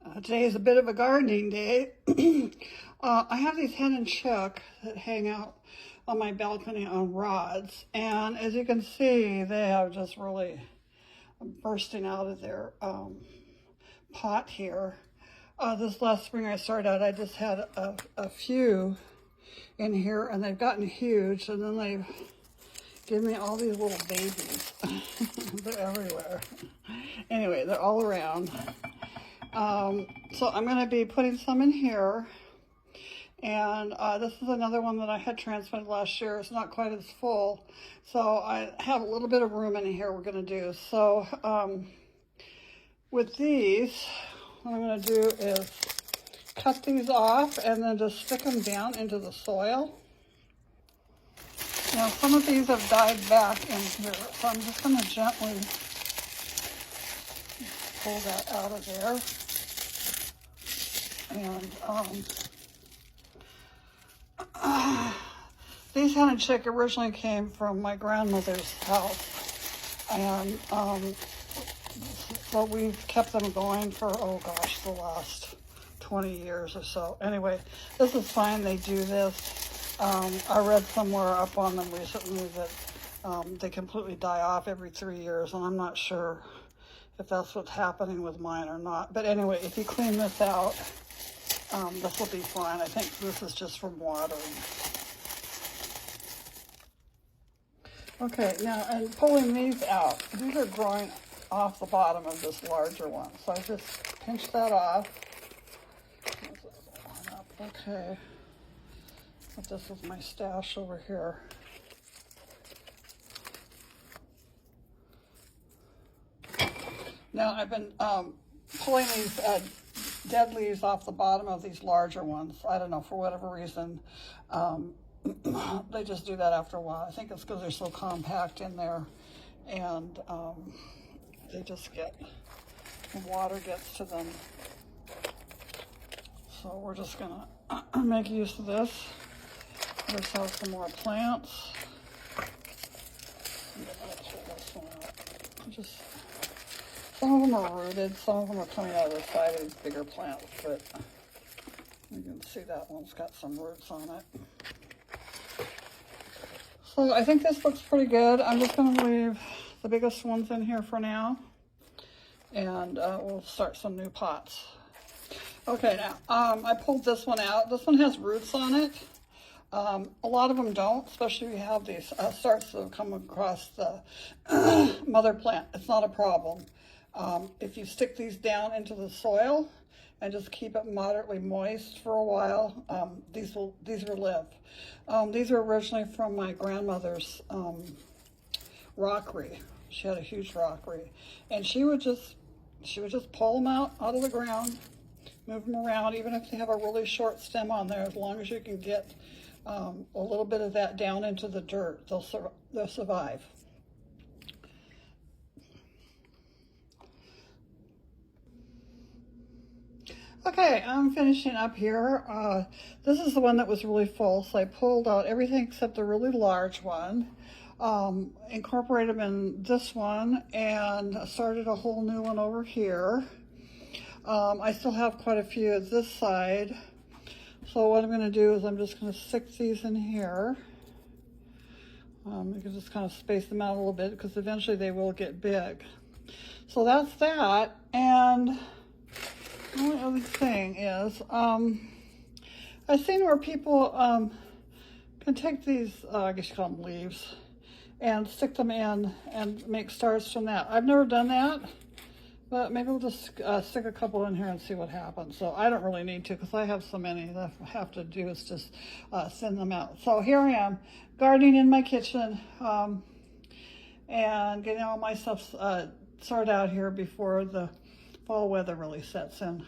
Today is a bit of a gardening day. I have these hen and chick that hang out on my balcony on rods, and as you can see, they are just really bursting out of their pot here. This last spring I started out, I just had a few in here, and they've gotten huge, and then they've given me all these little babies. They're everywhere. Anyway, they're all around. So I'm going to be putting some in here, and this is another one that I had transplanted last year. It's not quite as full, so I have a little bit of room in here we're going to do. So with these, what I'm going to do is cut these off and then just stick them down into the soil. Now some of these have died back in here, so I'm just going to gently pull that out of there. And these hen and chick originally came from my grandmother's house, and so we've kept them going for, oh gosh, the last 20 years or so. Anyway, this is fine, they do this. I read somewhere up on them recently that they completely die off every 3 years, and I'm not sure if that's what's happening with mine or not. But anyway, if you clean this out, this will be fine. I think this is just from watering. Okay, now, and pulling these out, these are growing off the bottom of this larger one. So I just pinch that off. Okay. But this is my stash over here. Now, I've been pulling these dead leaves off the bottom of these larger ones. I don't know, for whatever reason, they just do that after a while. I think it's because they're so compact in there, and they just get, the water gets to them. So we're just gonna make use of this. Get ourselves some more plants. I'm gonna throw this one out. Just, some of them are rooted, some of them are coming out of the side of these bigger plants, but you can see that one's got some roots on it. So I think this looks pretty good. I'm just going to leave the biggest ones in here for now, and we'll start some new pots. Okay, now I pulled this one out. This one has roots on it. A lot of them don't, especially if you have these starts that have come across the mother plant. It's not a problem. If you stick these down into the soil and just keep it moderately moist for a while, these will live. These are originally from my grandmother's rockery. She had a huge rockery, and she would just pull them out of the ground, move them around, even if they have a really short stem on there. As long as you can get a little bit of that down into the dirt, they'll survive. Okay, I'm finishing up here. This is the one that was really full, so I pulled out everything except the really large one, incorporated them in this one, and started a whole new one over here. I still have quite a few at this side, so what I'm going to do is I'm just going to stick these in here. You can just kind of space them out a little bit, because eventually they will get big. So that's that, and the only other thing is, I've seen where people can take these, I guess you call them leaves, and stick them in and make stars from that. I've never done that, but maybe we'll just stick a couple in here and see what happens. So I don't really need to, because I have so many that I have to do is just send them out. So here I am, gardening in my kitchen, and getting all my stuff sorted out here before the fall weather really sets in.